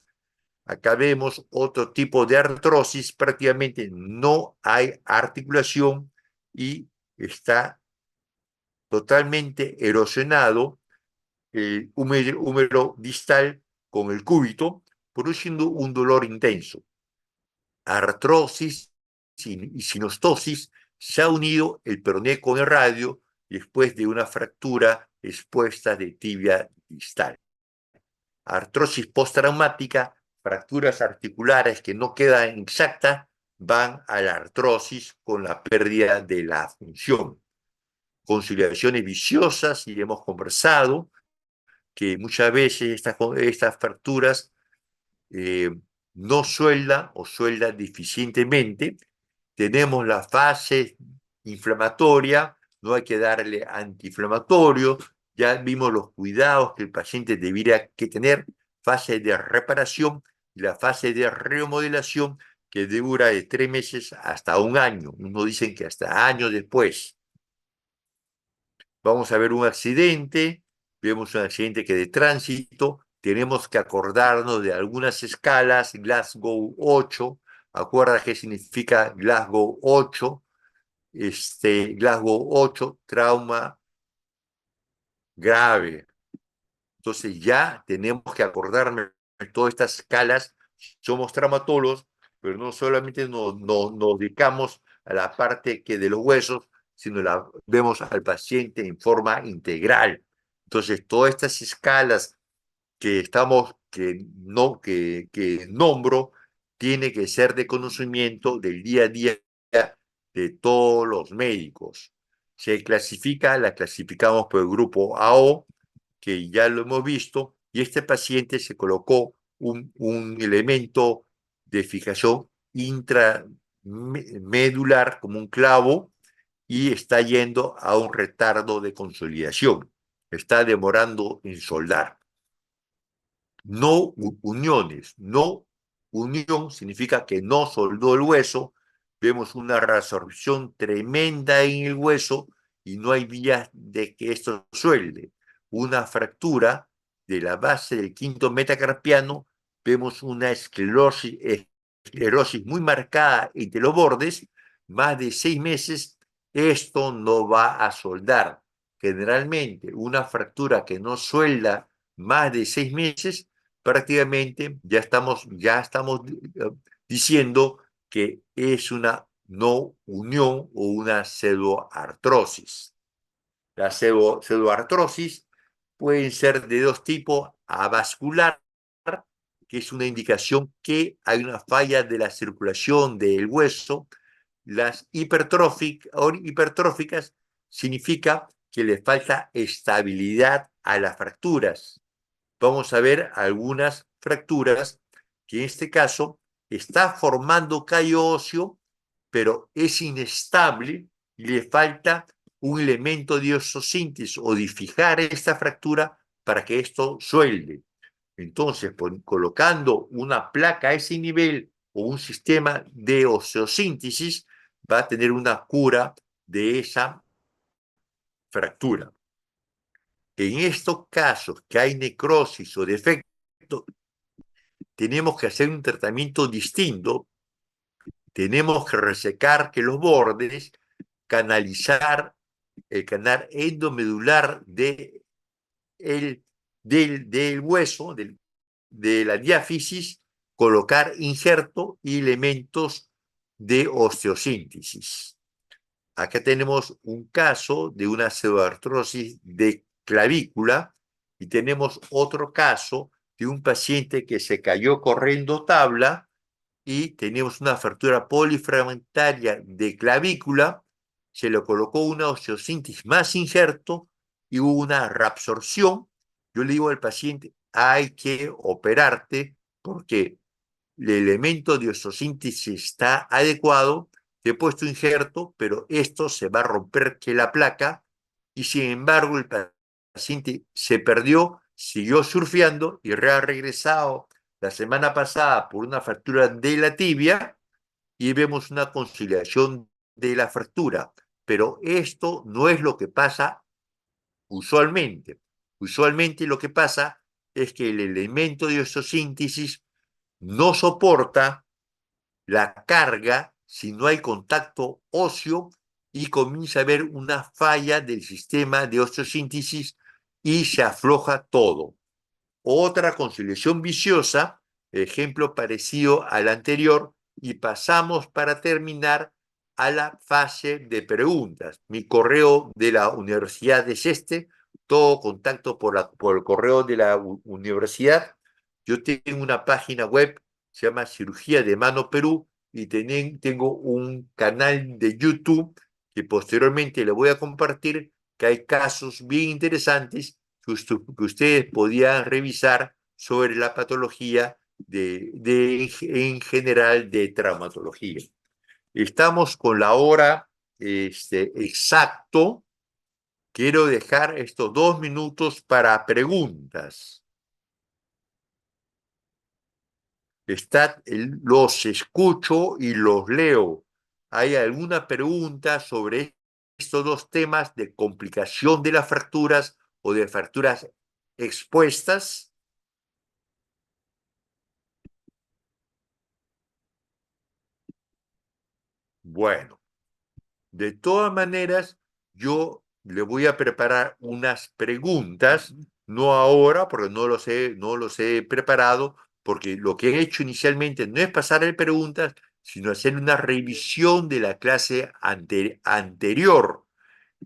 Acá vemos otro tipo de artrosis. Prácticamente no hay articulación y está totalmente erosionado el húmero distal con el cúbito, produciendo un dolor intenso. Artrosis y sinostosis, se ha unido el peroné con el radio después de una fractura expuesta de tibia distal. Artrosis postraumática, fracturas articulares que no quedan exactas, van a la artrosis con la pérdida de la función. Conciliaciones viciosas, y hemos conversado que muchas veces estas fracturas no sueldan o sueldan deficientemente. Tenemos la fase inflamatoria, no hay que darle antiinflamatorio, ya vimos los cuidados que el paciente debería que tener, fase de reparación y la fase de remodelación, que dura de 3 meses hasta 1 año. Unos dicen que hasta años después. Vamos a ver un accidente, vemos un accidente que de tránsito, tenemos que acordarnos de algunas escalas. Glasgow 8, ¿acuerdas qué significa Glasgow 8? Glasgow 8, trauma grave. Entonces ya tenemos que acordarnos de todas estas escalas. Somos traumatólogos, pero no solamente nos dedicamos a la parte que de los huesos, sino vemos al paciente en forma integral. Entonces, todas estas escalas que nombro, tiene que ser de conocimiento del día a día de todos los médicos. La clasificamos por el grupo AO, que ya lo hemos visto, y este paciente se colocó un elemento de fijación intramedular como un clavo y está yendo a un retardo de consolidación. Está demorando en soldar. No uniones. No unión significa que no soldó el hueso. Vemos una resorción tremenda en el hueso y no hay vías de que esto suelde. Una fractura de la base del quinto metacarpiano, vemos una esclerosis muy marcada entre los bordes, más de 6 meses. Esto no va a soldar. Generalmente, una fractura que no suelda más de 6 meses, prácticamente ya estamos diciendo que es una no unión o una pseudoartrosis. La pseudoartrosis pueden ser de dos tipos: avascular, que es una indicación que hay una falla de la circulación del hueso. Las hipertróficas significa que le falta estabilidad a las fracturas. vamos a ver algunas fracturas que en este caso está formando callo óseo, pero es inestable y le falta un elemento de osteosíntesis o de fijar esta fractura para que esto suelde. Entonces, colocando una placa a ese nivel o un sistema de osteosíntesis, va a tener una cura de esa fractura. En estos casos que hay necrosis o defecto, tenemos que hacer un tratamiento distinto. Tenemos que resecar que los bordes, canalizar el canal endomedular del hueso, de la diáfisis, colocar injerto y elementos de osteosíntesis. Acá tenemos un caso de una pseudoartrosis de clavícula y tenemos otro caso de un paciente que se cayó corriendo tabla y tenemos una fractura polifragmentaria de clavícula, se le colocó una osteosíntesis más injerto y hubo una reabsorción. Yo le digo al paciente, hay que operarte porque el elemento de osteosíntesis está adecuado, te he puesto injerto, pero esto se va a romper que la placa y sin embargo el paciente se perdió, siguió surfeando y ha regresado la semana pasada por una fractura de la tibia y vemos una conciliación de la fractura. Pero esto no es lo que pasa usualmente. Usualmente lo que pasa es que el elemento de osteosíntesis no soporta la carga si no hay contacto óseo y comienza a haber una falla del sistema de osteosíntesis y se afloja todo. Otra conciliación viciosa, ejemplo parecido al anterior, y pasamos para terminar a la fase de preguntas. Mi correo de la universidad es este, todo contacto por el correo de la universidad. Yo tengo una página web, se llama Cirugía de Mano Perú, y tengo un canal de YouTube que posteriormente le voy a compartir, que hay casos bien interesantes que ustedes podían revisar sobre la patología en general de traumatología. Estamos con la hora exacto. Quiero dejar estos 2 minutos para preguntas. Los escucho y los leo. ¿Hay alguna pregunta sobre estos dos temas de complicación de las fracturas o de fracturas expuestas? Bueno, de todas maneras, yo le voy a preparar unas preguntas, no ahora, porque no los he preparado, porque lo que he hecho inicialmente no es pasarle preguntas, sino hacer una revisión de la clase anterior.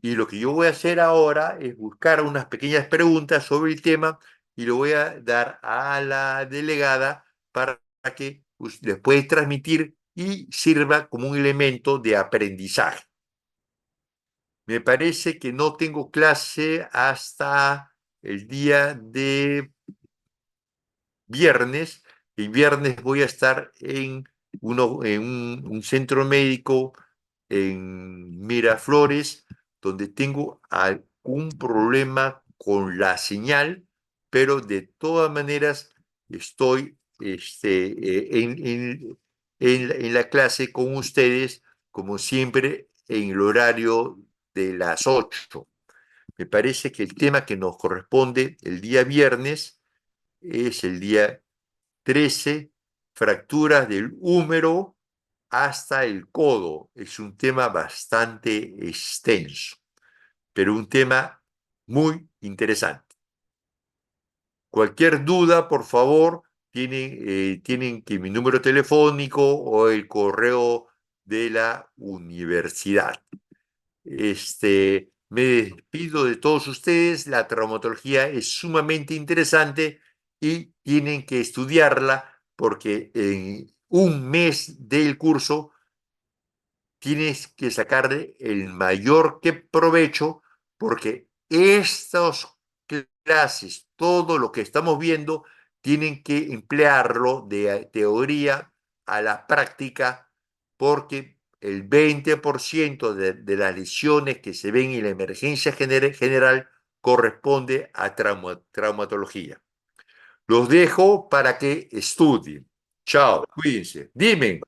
Y lo que yo voy a hacer ahora es buscar unas pequeñas preguntas sobre el tema y lo voy a dar a la delegada para que les pueda transmitir y sirva como un elemento de aprendizaje. Me parece que no tengo clase hasta el día de viernes. El viernes voy a estar en un centro médico en Miraflores, donde tengo algún problema con la señal, pero de todas maneras estoy en la clase con ustedes, como siempre, en el horario de las 8. Me parece que el tema que nos corresponde el día viernes es el día 13, fracturas del húmero hasta el codo. Es un tema bastante extenso, pero un tema muy interesante. Cualquier duda, por favor, tienen que mi número telefónico o el correo de la universidad. Me despido de todos ustedes. La traumatología es sumamente interesante y tienen que estudiarla porque en un mes del curso tienes que sacarle el mayor que provecho porque estos clases, todo lo que estamos viendo, tienen que emplearlo de teoría a la práctica, porque el 20% de las lesiones que se ven en la emergencia general corresponde a traumatología. Los dejo para que estudien. Chao, cuídense. Dime,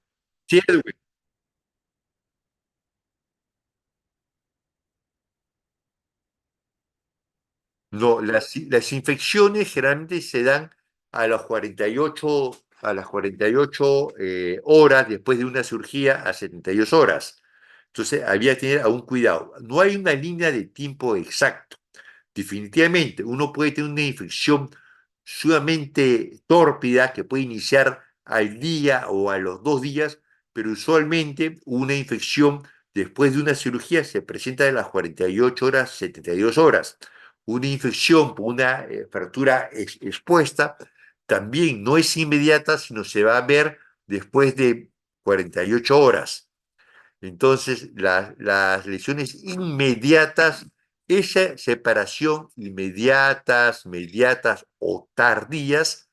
sí, Edwin. No, las infecciones generalmente se dan a las 48 horas después de una cirugía a 72 horas. Entonces, había que tener aún cuidado. No hay una línea de tiempo exacto. Definitivamente, uno puede tener una infección sumamente tórpida que puede iniciar al día o a los 2 días, pero usualmente una infección después de una cirugía se presenta en las 48 horas, 72 horas. Una infección por una fractura expuesta también no es inmediata, sino se va a ver después de 48 horas. Entonces, las lesiones inmediatas, esa separación inmediatas, mediatas o tardías,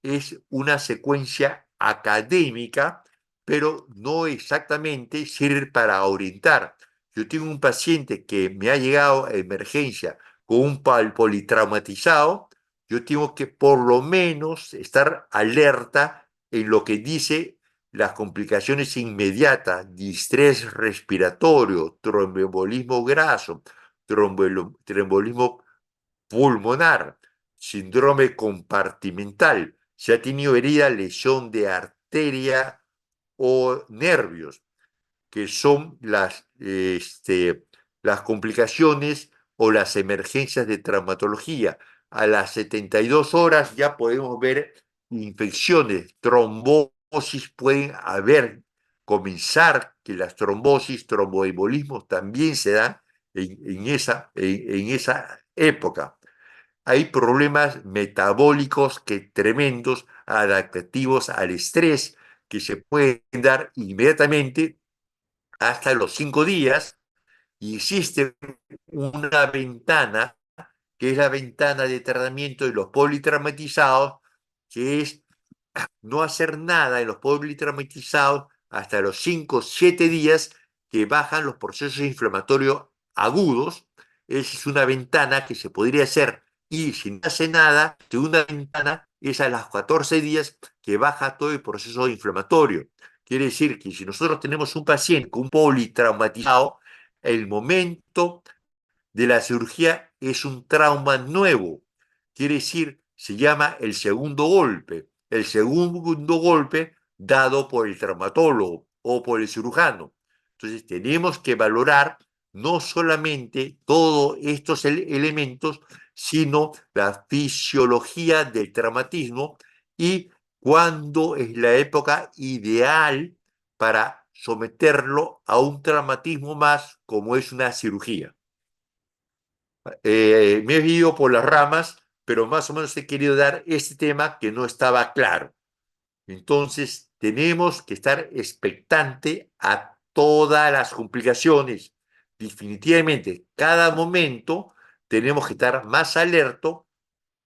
es una secuencia académica, pero no exactamente sirve para orientar. Yo tengo un paciente que me ha llegado a emergencia con un politraumatizado, yo tengo que por lo menos estar alerta en lo que dice las complicaciones inmediatas, distrés respiratorio, tromboembolismo graso, tromboembolismo pulmonar, síndrome compartimental, si ha tenido herida, lesión de arteria o nervios, que son las complicaciones o las emergencias de traumatología. A las 72 horas ya podemos ver infecciones, trombosis pueden haber, comenzar que las trombosis, tromboembolismos también se dan en esa época. Hay problemas metabólicos que tremendos, adaptativos al estrés, que se pueden dar inmediatamente hasta los 5 días, y existe una ventana, que es la ventana de tratamiento de los politraumatizados, que es no hacer nada en los politraumatizados hasta los 5 o 7 días que bajan los procesos inflamatorios agudos. Esa es una ventana que se podría hacer, y si no hace nada, de una ventana es a los 14 días que baja todo el proceso inflamatorio. Quiere decir que si nosotros tenemos un paciente con un politraumatizado, el momento de la cirugía es un trauma nuevo. Quiere decir, se llama el segundo golpe. El segundo golpe dado por el traumatólogo o por el cirujano. Entonces, tenemos que valorar no solamente todos estos elementos, sino la fisiología del traumatismo y cuándo es la época ideal para someterlo a un traumatismo más, como es una cirugía. Me he ido por las ramas, pero más o menos he querido dar este tema que no estaba claro. Entonces, tenemos que estar expectante a todas las complicaciones. Definitivamente, cada momento tenemos que estar más alerto,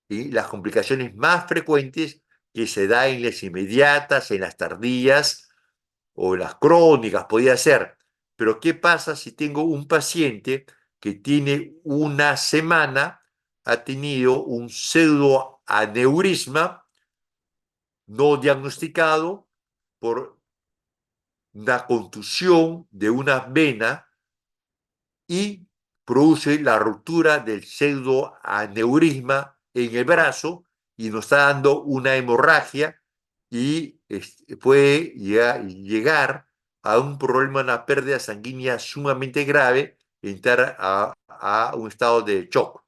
y las complicaciones más frecuentes que se dan en las inmediatas, en las tardías o en las crónicas, podría ser. Pero ¿qué pasa si tengo un paciente que tiene una semana, ha tenido un pseudoaneurisma no diagnosticado por una contusión de una vena, y produce la ruptura del pseudoaneurisma en el brazo y nos está dando una hemorragia, y puede llegar a un problema, una pérdida sanguínea sumamente grave, entrar a un estado de shock?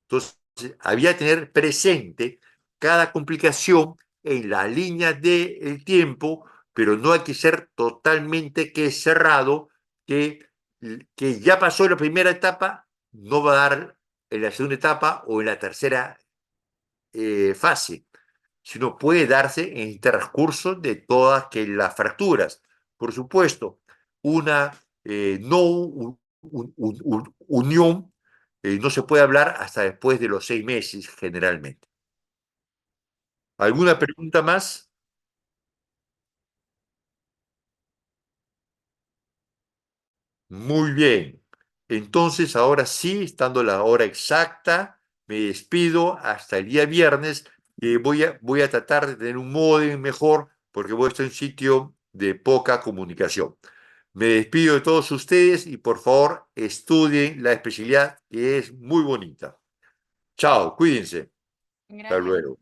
Entonces, había que tener presente cada complicación en la línea del tiempo, pero no hay que ser totalmente cerrado, que, que ya pasó la primera etapa, no va a dar en la segunda etapa o en la tercera fase, sino puede darse en el transcurso de todas las fracturas. Por supuesto, una no unión no se puede hablar hasta después de los 6 meses generalmente. ¿Alguna pregunta más? Muy bien. Entonces, ahora sí, estando la hora exacta, me despido hasta el día viernes. Voy a tratar de tener un módem mejor porque voy a estar en un sitio de poca comunicación. Me despido de todos ustedes y por favor estudien la especialidad que es muy bonita. Chao, cuídense. Hasta Gracias. luego.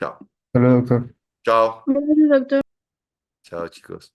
Chao. Hola, doctor. Chao. Gracias, doctor. Chao, chicos.